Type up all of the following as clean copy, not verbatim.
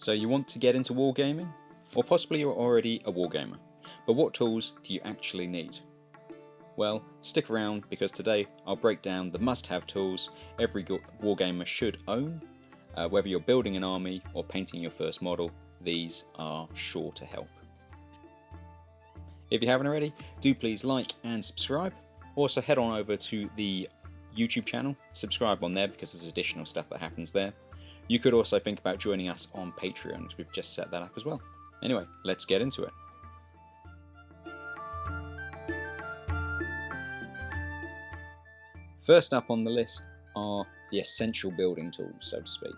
So you want to get into wargaming? Or possibly you're already a wargamer. But what tools do you actually need? Well, stick around because today I'll break down the must-have tools every wargamer should own. Whether you're building an army or painting your first model, these are sure to help. If you haven't already, do please like and subscribe. Also head on over to the YouTube channel, subscribe on there because there's additional stuff that happens there. You could also think about joining us on Patreon because we've just set that up as well. Anyway, let's get into it. First up on the list are the essential building tools, so to speak.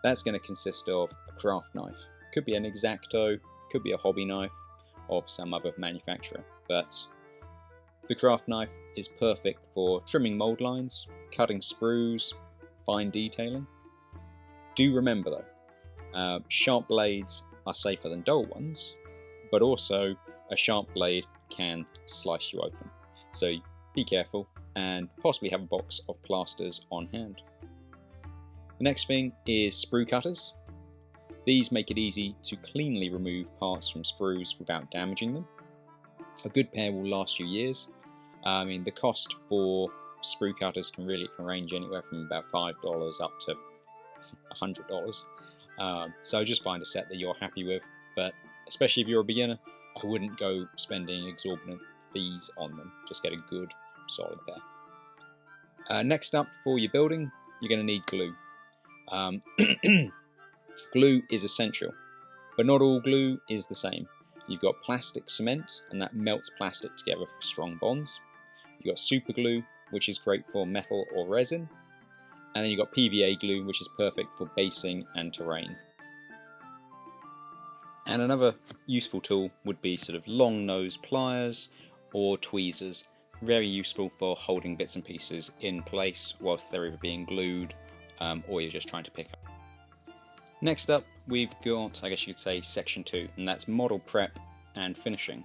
That's going to consist of a craft knife. Could be an X-Acto, could be a hobby knife of some other manufacturer, but the craft knife is perfect for trimming mold lines, cutting sprues, fine detailing. Do remember though, sharp blades are safer than dull ones, but also a sharp blade can slice you open. So be careful and possibly have a box of plasters on hand. The next thing is sprue cutters. These make it easy to cleanly remove parts from sprues without damaging them. A good pair will last you years. I mean, the cost for sprue cutters can range anywhere from about $5 up to $100. So just find a set that you're happy with, but especially if you're a beginner, I wouldn't go spending exorbitant fees on them. Just get a good, solid pair. Next up for your building, you're going to need glue. Glue is essential, but not all glue is the same. You've got plastic cement, and that melts plastic together for strong bonds. You've got super glue, which is great for metal or resin. And then you've got PVA glue, which is perfect for basing and terrain. And another useful tool would be sort of long nose pliers or tweezers. Very useful for holding bits and pieces in place whilst they're either being glued or you're just trying to pick up. Next up, we've got, I guess you could say, section 2, and that's model prep and finishing.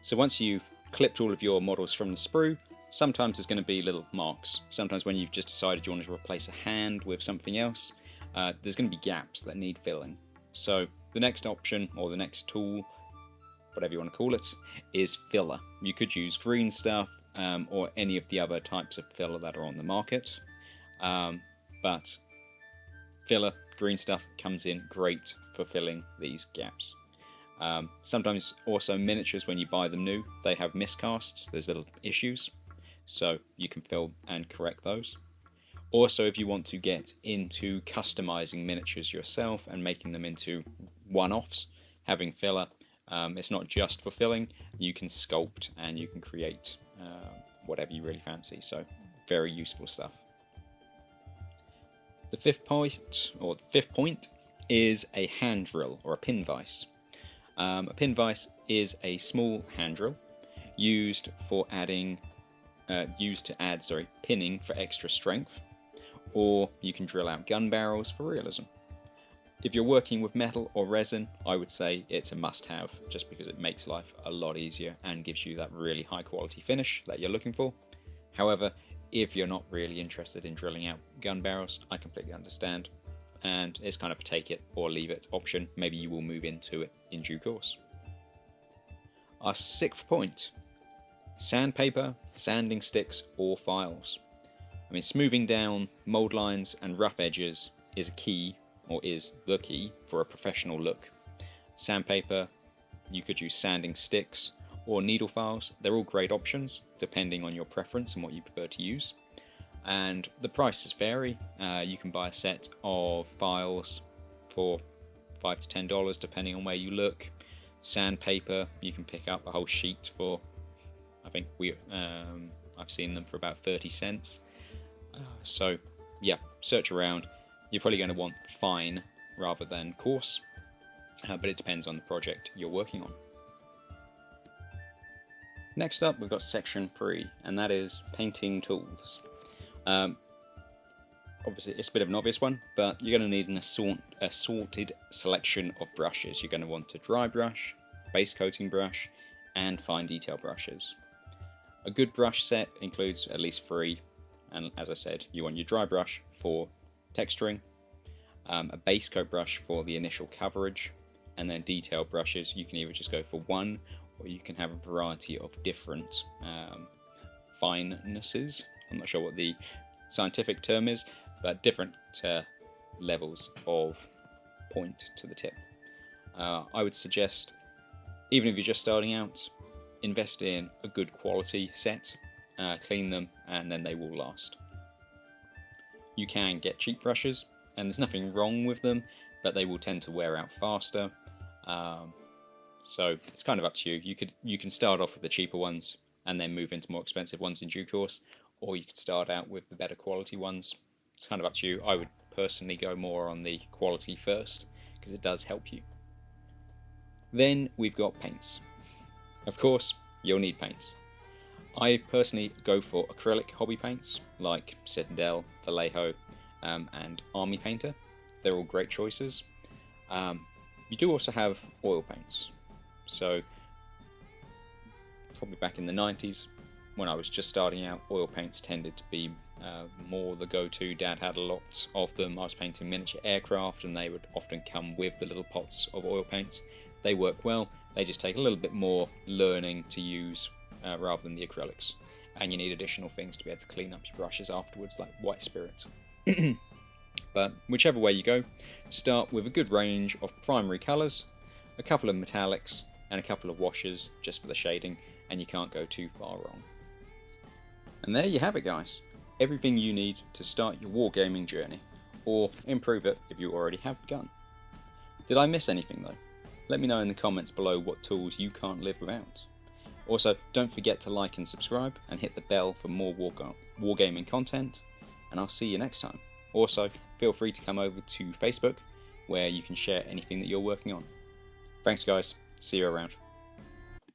So once you've clipped all of your models from the sprue, sometimes there's going to be little marks. Sometimes when you've just decided you want to replace a hand with something else, there's going to be gaps that need filling. So the next option, or the next tool, whatever you want to call it, is filler. You could use green stuff or any of the other types of filler that are on the market. But filler, green stuff, comes in great for filling these gaps. Sometimes also miniatures, when you buy them new, they have miscasts, there's little issues, so you can fill and correct those. Also, if you want to get into customizing miniatures yourself and making them into one-offs, having filler, it's not just for filling, you can sculpt and you can create whatever you really fancy, so very useful stuff. The fifth point is a hand drill or a pin vise. A pin vise is a small hand drill used to add pinning for extra strength, or you can drill out gun barrels for realism. If you're working with metal or resin, I would say it's a must-have, just because it makes life a lot easier and gives you that really high quality finish that you're looking for. However, if you're not really interested in drilling out gun barrels, I completely understand, and it's kind of a take it or leave it option. Maybe you will move into it in due course. Our sixth point: sandpaper, sanding sticks, or files. I mean, smoothing down mold lines and rough edges is the key for a professional look. Sandpaper, you could use sanding sticks or needle files. They're all great options depending on your preference and what you prefer to use. And the prices vary. You can buy a set of files for $5 to $10 depending on where you look. Sandpaper, you can pick up a whole sheet for, I think I've seen them for about 30 cents. So yeah, search around. You're probably going to want fine rather than coarse, but it depends on the project you're working on. Next up, we've got section 3, and that is painting tools. Obviously, it's a bit of an obvious one, but you're going to need an assorted selection of brushes. You're going to want a dry brush, base coating brush, and fine detail brushes. A good brush set includes at least 3, and as I said, you want your dry brush for texturing, a base coat brush for the initial coverage, and then detail brushes. You can either just go for one, or you can have a variety of different finenesses. I'm not sure what the scientific term is, but different levels of point to the tip. I would suggest, even if you're just starting out, invest in a good quality set, clean them, and then they will last. You can get cheap brushes, and there's nothing wrong with them, but they will tend to wear out faster. So it's kind of up to you. You can start off with the cheaper ones and then move into more expensive ones in due course, or you could start out with the better quality ones. It's kind of up to you. I would personally go more on the quality first, because it does help you. Then we've got paints. Of course, you'll need paints. I personally go for acrylic hobby paints like Citadel, Vallejo, and Army Painter. They're all great choices. You do also have oil paints. So, probably back in the 90s, when I was just starting out, oil paints tended to be more the go-to. Dad had a lot of them. I was painting miniature aircraft, and they would often come with the little pots of oil paints. They work well. They just take a little bit more learning to use rather than the acrylics. And you need additional things to be able to clean up your brushes afterwards, like white spirit. But whichever way you go, start with a good range of primary colours, a couple of metallics, and a couple of washes just for the shading, and you can't go too far wrong. And there you have it, guys. Everything you need to start your wargaming journey, or improve it if you already have begun. Did I miss anything though? Let me know in the comments below what tools you can't live without. Also, don't forget to like and subscribe, and hit the bell for more wargaming content, and I'll see you next time. Also, feel free to come over to Facebook, where you can share anything that you're working on. Thanks guys, see you around.